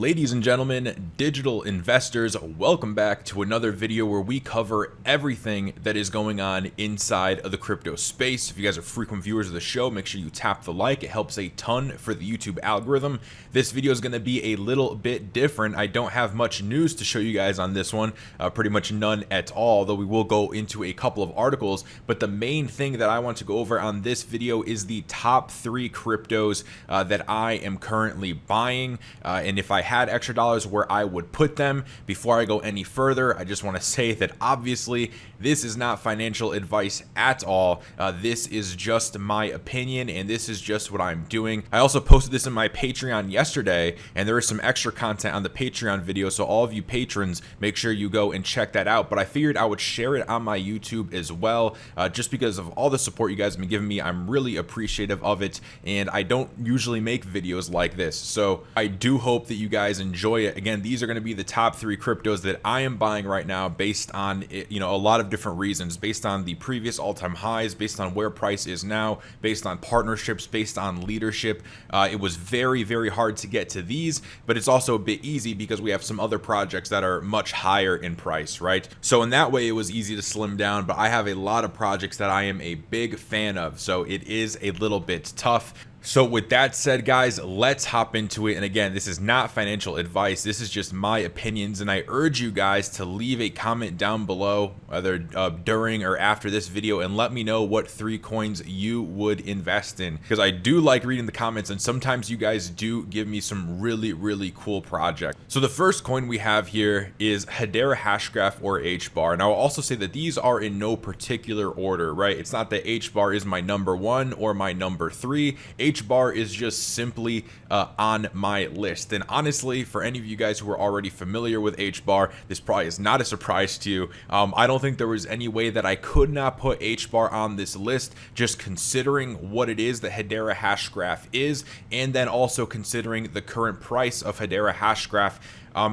Ladies and gentlemen, digital investors, welcome back to another video where we cover everything that is going on inside of the crypto space. If you guys are frequent viewers of the show, make sure you tap the like. It helps a ton for the YouTube algorithm. This video is going to be a little bit different. I don't have much news to show you guys on this one, pretty much none at all, though we will go into a couple of articles. But the main thing that I want to go over on this video is the top 3 cryptos that I am currently buying, and if I had extra dollars, where I would put them. Before I go any further, I just want to say that obviously this is not financial advice at all. This is just my opinion, and this is just what I'm doing. I also posted this in my Patreon yesterday, and there is some extra content on the Patreon video, so all of you patrons, make sure you go and check that out. But I figured I would share it on my YouTube as well, just because of all the support you guys have been giving me. I'm really appreciative of it, and I don't usually make videos like this, so I do hope that you guys enjoy it. Again, these are going to be the top 3 cryptos that I am buying right now based on, a lot of different reasons, based on the previous all-time highs, based on where price is now, based on partnerships, based on leadership. It was very, very hard to get to these, but it's also a bit easy because we have some other projects that are much higher in price, right? So in that way, it was easy to slim down, but I have a lot of projects that I am a big fan of, so it is a little bit tough. So with that said, guys, let's hop into it. And again, this is not financial advice. This is just my opinions. And I urge you guys to leave a comment down below, whether during or after this video, and let me know what 3 coins you would invest in, because I do like reading the comments, and sometimes you guys do give me some really, really cool projects. So the first coin we have here is Hedera Hashgraph, or HBAR. And I will also say that these are in no particular order, right? It's not that HBAR is my number 1 or my number 3. HBAR is just simply on my list. And honestly, for any of you guys who are already familiar with HBAR, this probably is not a surprise to you. I don't think there was any way that I could not put HBAR on this list, just considering what it is that Hedera Hashgraph is, and then also considering the current price of Hedera Hashgraph.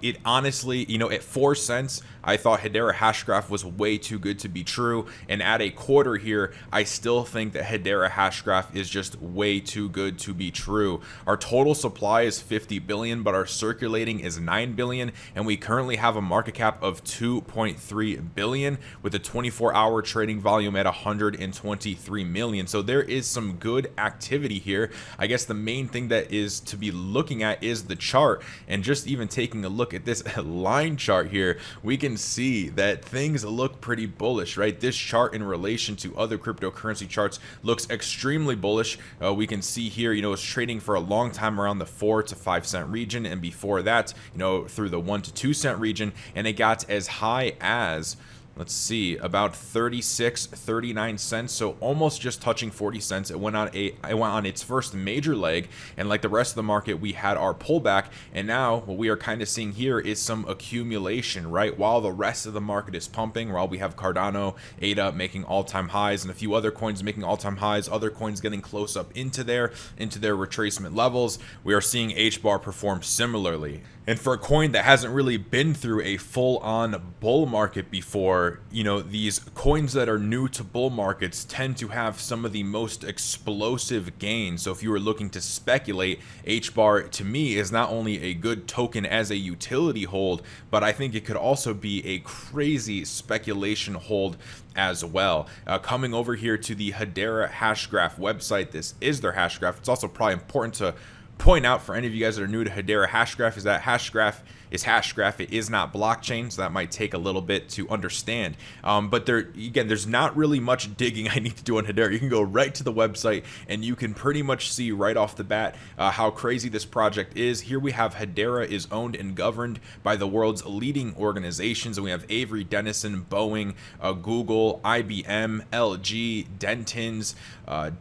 It honestly, at 4 cents, I thought Hedera Hashgraph was way too good to be true. And at a quarter here, I still think that Hedera Hashgraph is just way too good to be true. Our total supply is 50 billion, but our circulating is 9 billion. And we currently have a market cap of 2.3 billion with a 24-hour trading volume at 123 million. So there is some good activity here. I guess the main thing that is to be looking at is the chart, and just even taking a look at this line chart here, we can see that things look pretty bullish, right? This chart in relation to other cryptocurrency charts looks extremely bullish. We can see here, it's trading for a long time around the 4 to 5 cent region, and before that, through the 1 to 2 cent region, and it got as high as, let's see, about 39 cents, so almost just touching 40 cents. It went on its first major leg, and like the rest of the market, we had our pullback, and now what we are kind of seeing here is some accumulation, right? While the rest of the market is pumping, while we have Cardano, ADA making all-time highs, and a few other coins making all-time highs, other coins getting close up into their retracement levels, we are seeing HBAR perform similarly. And for a coin that hasn't really been through a full-on bull market before, these coins that are new to bull markets tend to have some of the most explosive gains. So if you were looking to speculate, HBAR to me is not only a good token as a utility hold, but I think it could also be a crazy speculation hold as well. Coming over here to the Hedera Hashgraph website, this is their Hashgraph. It's also probably important to point out for any of you guys that are new to Hedera Hashgraph is that Hashgraph is Hashgraph. It is not blockchain, so that might take a little bit to understand. But there's not really much digging I need to do on Hedera. You can go right to the website and you can pretty much see right off the bat how crazy this project is. Here we have Hedera is owned and governed by the world's leading organizations, and we have Avery Dennison, Boeing, Google, IBM, LG, Dentons,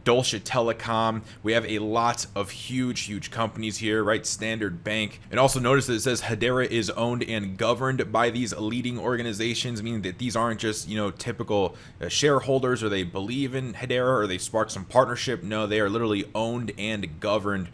Deutsche Telekom. We have a lot of huge companies here, right? Standard Bank. And also notice that it says Hedera is owned and governed by these leading organizations, meaning that these aren't just, typical shareholders, or they believe in Hedera, or they spark some partnership. No, they are literally owned and governed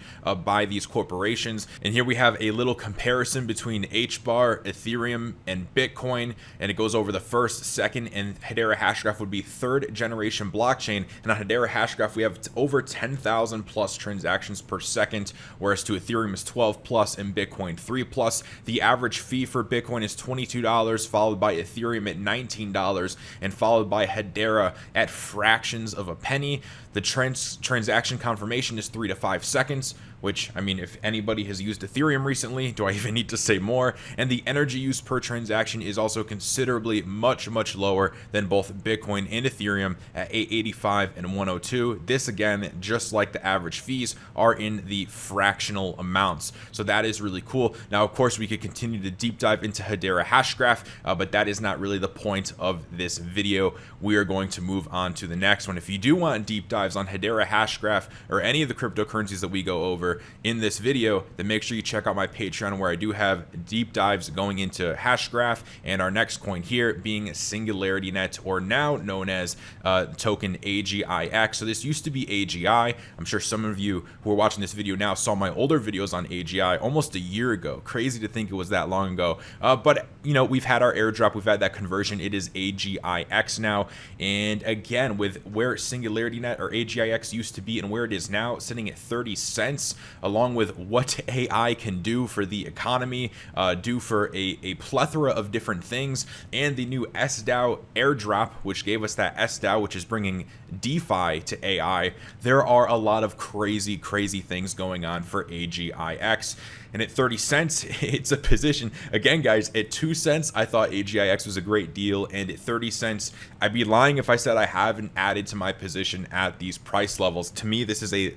by these corporations. And here we have a little comparison between HBAR, Ethereum, and Bitcoin, and it goes over the first, second, and Hedera Hashgraph would be 3rd generation blockchain. And on Hedera Hashgraph, we have over 10,000 plus transactions per second, whereas to Ethereum is 12 plus and Bitcoin 3 plus. The average fee for Bitcoin is $22, followed by Ethereum at $19, and followed by Hedera at fractions of a penny. The transaction confirmation is 3 to 5 seconds, which, I mean, if anybody has used Ethereum recently, do I even need to say more? And the energy use per transaction is also considerably much lower than both Bitcoin and Ethereum at 885 and 102. This, again, just like the average fees, are in the fractional amounts. So that is really cool. Now, of course, we could continue to deep dive into Hedera Hashgraph, but that is not really the point of this video. We are going to move on to the next one. If you do want deep dives on Hedera Hashgraph or any of the cryptocurrencies that we go over in this video, then make sure you check out my Patreon, where I do have deep dives going into Hashgraph and our next coin here being SingularityNet, or now known as token AGIX. So this used to be AGI. I'm sure some of you who are watching this video now saw my older videos on AGI almost a year ago. Crazy to think it was that long ago. But you know, we've had our airdrop, we've had that conversion. It is AGIX now. And again, with where SingularityNet or AGIX used to be and where it is now, sitting at 30 cents, along with what AI can do for the economy, do for a plethora of different things, and the new SDAO airdrop, which gave us that SDAO, which is bringing DeFi to AI. There are a lot of crazy things going on for AGIX. And at 30 cents, it's a position. Again, guys, at 2 cents, I thought AGIX was a great deal. And at 30 cents, I'd be lying if I said I haven't added to my position at these price levels. To me, this is a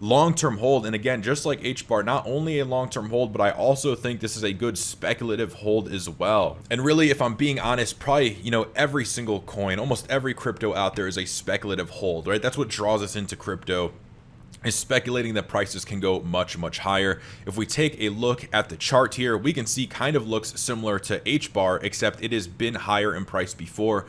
long-term hold, and again, just like HBAR, not only a long-term hold, but I also think this is a good speculative hold as well. And really, if I'm being honest, probably, you know, every single coin, almost every crypto out there is a speculative hold, right? That's what draws us into crypto, is speculating that prices can go much higher. If we take a look at the chart here, we can see kind of looks similar to HBAR, except it has been higher in price before.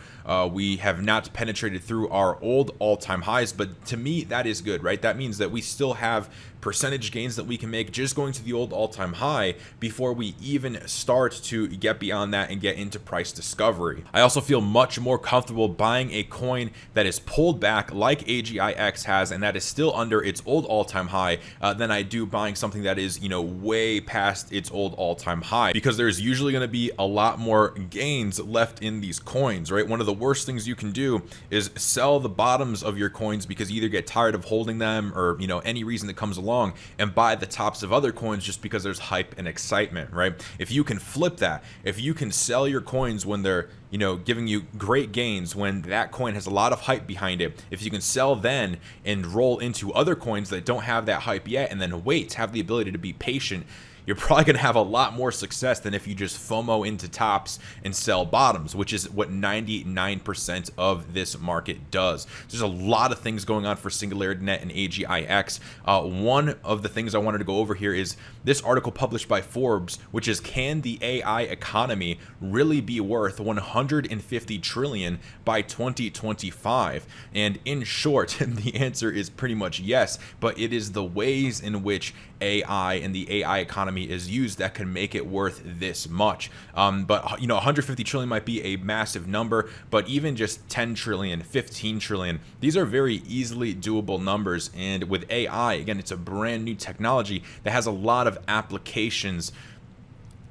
We have not penetrated through our old all-time highs, but to me, that is good, right? That means that we still have percentage gains that we can make just going to the old all-time high before we even start to get beyond that and get into price discovery. I also feel much more comfortable buying a coin that is pulled back like AGIX has, and that is still under its old all-time high, than I do buying something that is, you know, way past its old all-time high, because there's usually going to be a lot more gains left in these coins, right? One of the worst things you can do is sell the bottoms of your coins because you either get tired of holding them, or, you know, any reason that comes along, and buy the tops of other coins just because there's hype and excitement, right? If you can flip that, if you can sell your coins when they're, you know, giving you great gains, when that coin has a lot of hype behind it, if you can sell then and roll into other coins that don't have that hype yet, and then wait, have the ability to be patient, you're probably going to have a lot more success than if you just FOMO into tops and sell bottoms, which is what 99% of this market does. There's a lot of things going on for SingularityNet and AGIX. One of the things I wanted to go over here is this article published by Forbes, which is, can the AI economy really be worth 150 trillion by 2025? And in short, the answer is pretty much yes, but it is the ways in which AI and the AI economy is used that can make it worth this much. But you know, 150 trillion might be a massive number, but even just 10 trillion, 15 trillion, these are very easily doable numbers. And with AI, again, it's a brand new technology that has a lot of applications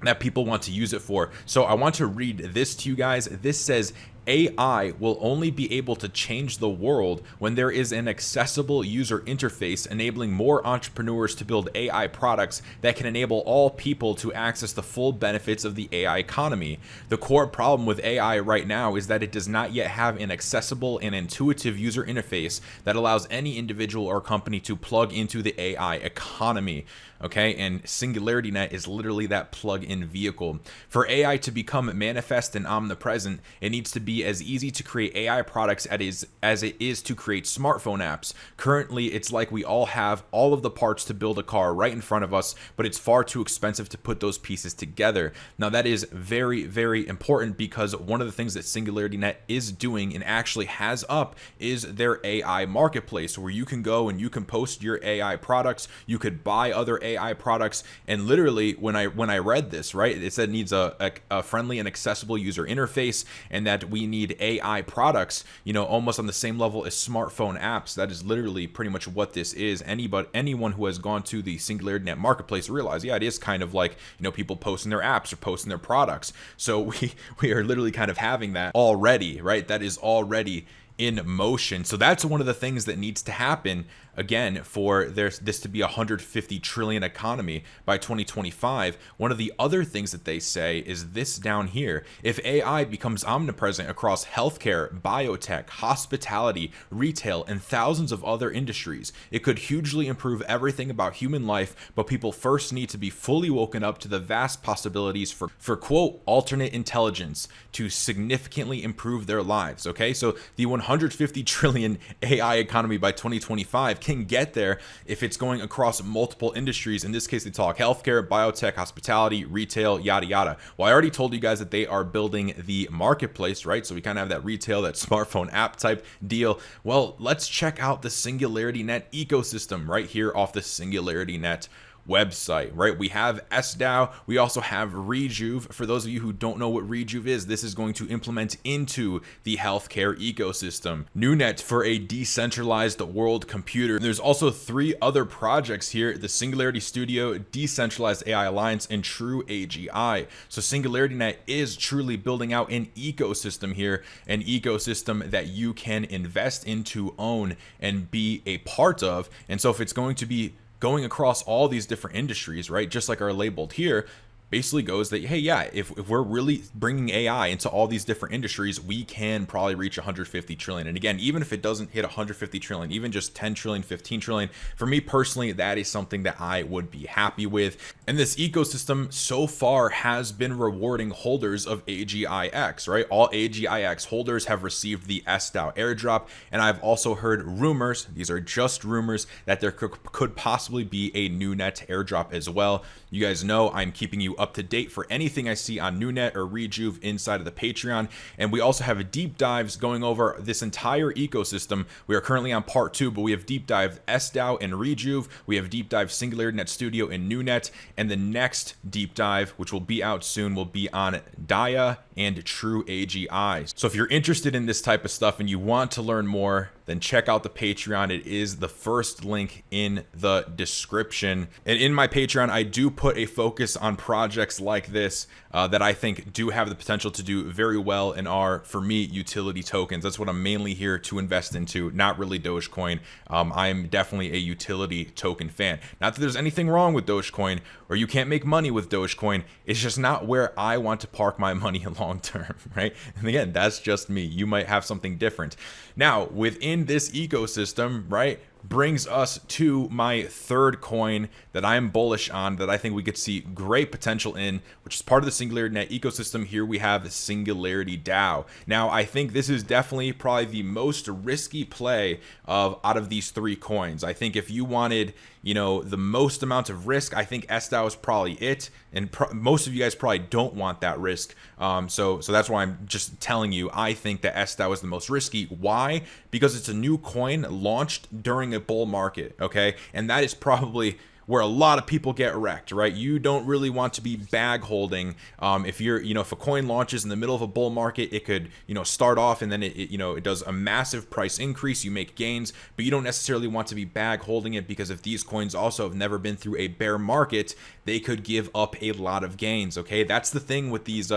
that people want to use it for. So I want to read this to you guys. This says, AI will only be able to change the world when there is an accessible user interface, enabling more entrepreneurs to build AI products that can enable all people to access the full benefits of the AI economy. The core problem with AI right now is that it does not yet have an accessible and intuitive user interface that allows any individual or company to plug into the AI economy. Okay, and SingularityNet is literally that plug-in vehicle. For AI to become manifest and omnipresent, it needs to be as easy to create AI products as it is to create smartphone apps. Currently, it's like we all have all of the parts to build a car right in front of us, but it's far too expensive to put those pieces together. Now, that is very important, because one of the things that SingularityNet is doing and actually has up is their AI marketplace, where you can go and you can post your AI products, you could buy other AI products, and literally when I read this, right, it said it needs a friendly and accessible user interface, and that we need AI products, you know, almost on the same level as smartphone apps. That is literally pretty much what this is. Anyone who has gone to the Singularity Net marketplace realize, yeah, it is kind of like, you know, people posting their apps or posting their products. So we are literally kind of having that already, right? That is already in motion. So that's one of the things that needs to happen, again, for this to be a 150 trillion economy by 2025. One of the other things that they say is this down here: if AI becomes omnipresent across healthcare, biotech, hospitality, retail, and thousands of other industries, it could hugely improve everything about human life, but people first need to be fully woken up to the vast possibilities for quote, alternate intelligence to significantly improve their lives. Okay, so the 150 trillion AI economy by 2025 can get there if it's going across multiple industries. In this case, they talk healthcare, biotech, hospitality, retail, yada yada. Well, I already told you guys that they are building the marketplace, right? So we kind of have that retail, that smartphone app type deal. Well, let's check out the Singularity Net ecosystem right here off the Singularity Net website, right? We have SDAO. We also have Rejuve. For those of you who don't know what Rejuve is, this is going to implement into the healthcare ecosystem. NewNet for a decentralized world computer. There's also 3 other projects here: the Singularity Studio, Decentralized AI Alliance, and True AGI. So Singularity Net is truly building out an ecosystem here, an ecosystem that you can invest into, own, and be a part of. And so if it's going to be going across all these different industries, right, just like are labeled here, basically goes that, hey, yeah, if we're really bringing AI into all these different industries, we can probably reach 150 trillion. And again, even if it doesn't hit 150 trillion, even just 10 trillion, 15 trillion, for me personally, that is something that I would be happy with. And this ecosystem so far has been rewarding holders of AGIX, right? All AGIX holders have received the SDAO airdrop. And I've also heard rumors, these are just rumors, that there could possibly be a NewNet airdrop as well. You guys know I'm keeping you up to date for anything I see on NewNet or Rejuve inside of the Patreon. And we also have deep dives going over this entire ecosystem. We are currently on part 2, but we have deep dive SDAO and Rejuve. We have deep dive Singularity Net Studio and NewNet. And the next deep dive, which will be out soon, will be on Dia and True AGI. So if you're interested in this type of stuff and you want to learn more, then check out the Patreon. It is the first link in the description. And in my Patreon, I do put a focus on projects like this that I think do have the potential to do very well and are, for me, utility tokens. That's what I'm mainly here to invest into, not really Dogecoin. I'm definitely a utility token fan. Not that there's anything wrong with Dogecoin or you can't make money with Dogecoin. It's just not where I want to park my money long term, right? And again, that's just me. You might have something different. Now, within this ecosystem, right, brings us to my third coin that I'm bullish on, that I think we could see great potential in, which is part of the Singularity Net ecosystem. Here we have the Singularity DAO. Now, I think this is definitely probably the most risky play out of these 3 coins. I think if you wanted, you know, the most amount of risk, I think SDAO is probably it. And most of you guys probably don't want that risk. So that's why I'm just telling you, I think that SDAO is the most risky. Why? Because it's a new coin launched during a bull market, okay? And that is probably where a lot of people get wrecked, right? You don't really want to be bag holding. If you're, you know, if a coin launches in the middle of a bull market, it could, you know, start off and then it does a massive price increase. You make gains, but you don't necessarily want to be bag holding it, because if these coins also have never been through a bear market, they could give up a lot of gains. Okay, that's the thing with these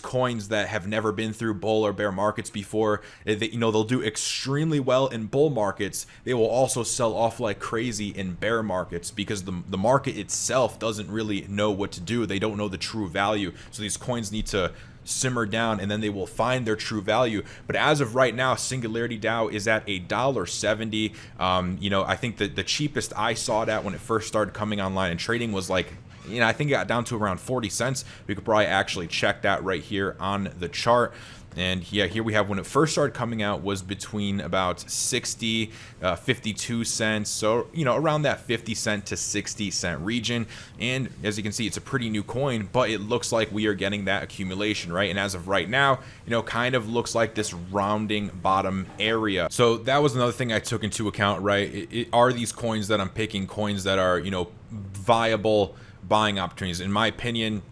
coins that have never been through bull or bear markets before. They'll do extremely well in bull markets. They will also sell off like crazy in bear markets, because the market itself doesn't really know what to do. They don't know the true value. So these coins need to simmer down, and then they will find their true value. But as of right now, Singularity DAO is at $1.70. I think that the cheapest I saw it at when it first started coming online and trading was like, I think it got down to around 40 cents. We could probably actually check that right here on the chart. And yeah, here we have when it first started coming out was between about 60, 52 cents. So, around that 50 cent to 60 cent region. And as you can see, it's a pretty new coin, but it looks like we are getting that accumulation, right? And as of right now, kind of looks like this rounding bottom area. So that was another thing I took into account, right? Are these coins that I'm picking coins that are, viable buying opportunities? In my opinion,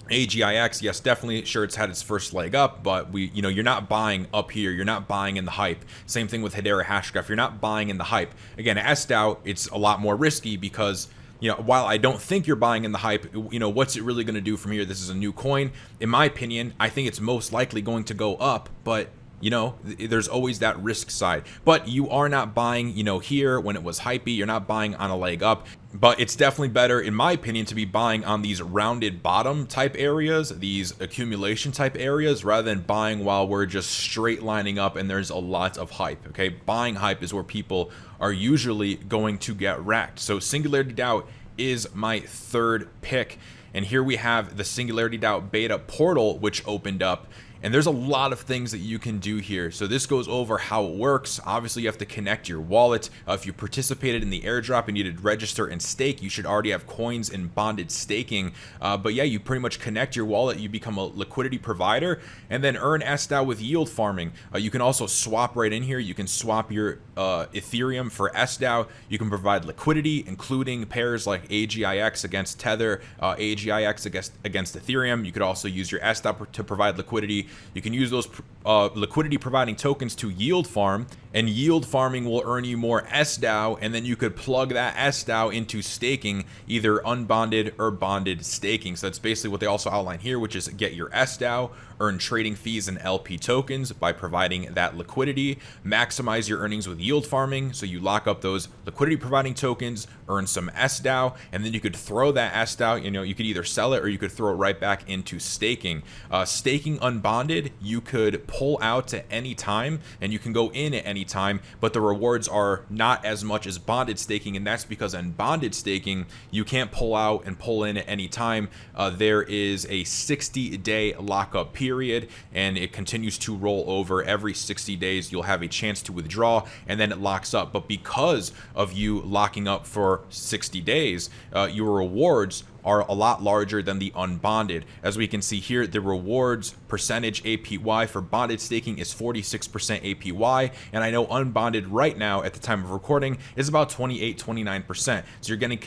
AGIX, yes, definitely, sure, it's had its first leg up, but you're not buying up here. You're not buying in the hype. Same thing with Hedera Hashgraph. You're not buying in the hype. Again, SDAO, it's a lot more risky because, while I don't think you're buying in the hype, what's it really going to do from here? This is a new coin. In my opinion, I think it's most likely going to go up, but there's always that risk side. But you are not buying, here when it was hypey. You're not buying on a leg up. But it's definitely better, in my opinion, to be buying on these rounded bottom type areas, these accumulation type areas, rather than buying while we're just straight lining up and there's a lot of hype. Okay, buying hype is where people are usually going to get wrecked. So Singularity DAO is my third pick. And here we have the Singularity DAO beta portal, which opened up. And there's a lot of things that you can do here. So this goes over how it works. Obviously, you have to connect your wallet. If you participated in the airdrop and you did register and stake, you should already have coins in bonded staking. But yeah, you pretty much connect your wallet. You become a liquidity provider and then earn SDAO with yield farming. You can also swap right in here. You can swap your Ethereum for SDAO. You can provide liquidity, including pairs like AGIX against Tether, AGIX against Ethereum. You could also use your SDAO to provide liquidity. You can use those liquidity providing tokens to yield farm, and yield farming will earn you more SDAO, and then you could plug that SDAO into staking, either unbonded or bonded staking. So that's basically what they also outline here, which is get your SDAO, earn trading fees and LP tokens by providing that liquidity, maximize your earnings with yield farming. So you lock up those liquidity providing tokens, earn some SDAO, and then you could throw that SDAO, you could either sell it or you could throw it right back into staking. Staking unbonded, you could pull out at any time and you can go in at any time, but the rewards are not as much as bonded staking, and that's because in bonded staking, you can't pull out and pull in at any time. There is a 60-day lockup period, and it continues to roll over every 60 days. You'll have a chance to withdraw, and then it locks up. But because of you locking up for 60 days, your rewards are a lot larger than the unbonded. As we can see here, the rewards percentage APY for bonded staking is 46% APY, and I know unbonded right now at the time of recording is about 28-29%. So you're getting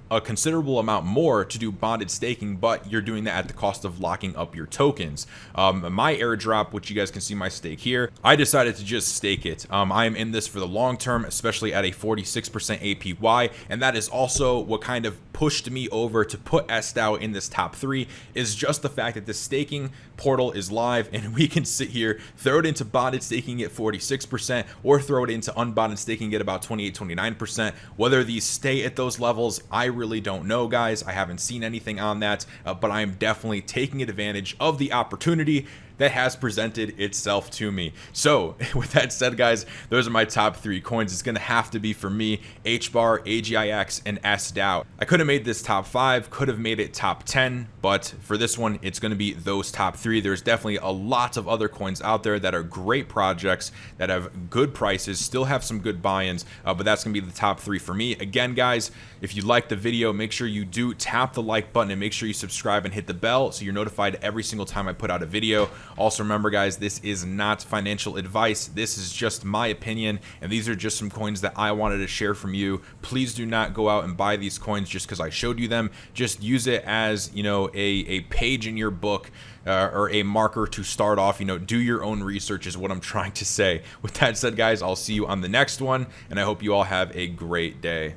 a considerable amount more to do bonded staking, but you're doing that at the cost of locking up your tokens. My airdrop, which you guys can see my stake here, I decided to just stake it. I am in this for the long term, especially at a 46% APY, and that is also what kind of pushed me over to put SDAO in this top 3, is just the fact that the staking portal is live and we can sit here, throw it into bonded staking at 46% or throw it into unbonded staking at about 28-29%. Whether these stay at those levels, I really don't know, guys. I haven't seen anything on that, but I am definitely taking advantage of the opportunity that has presented itself to me. So with that said, guys, those are my top 3 coins. It's gonna have to be for me HBAR, AGIX, and SDAO. I could have made this top 5, could have made it top 10, but for this one, it's gonna be those top 3. There's definitely a lot of other coins out there that are great projects that have good prices, still have some good buy-ins, but that's gonna be the top 3 for me. Again, guys, if you liked the video, make sure you do tap the like button and make sure you subscribe and hit the bell so you're notified every single time I put out a video. Also remember, guys, this is not financial advice. This is just my opinion, and these are just some coins that I wanted to share from you. Please do not go out and buy these coins just because I showed you them. Just use it as, a page in your book or a marker to start off. Do your own research is what I'm trying to say. With that said, guys, I'll see you on the next one, and I hope you all have a great day.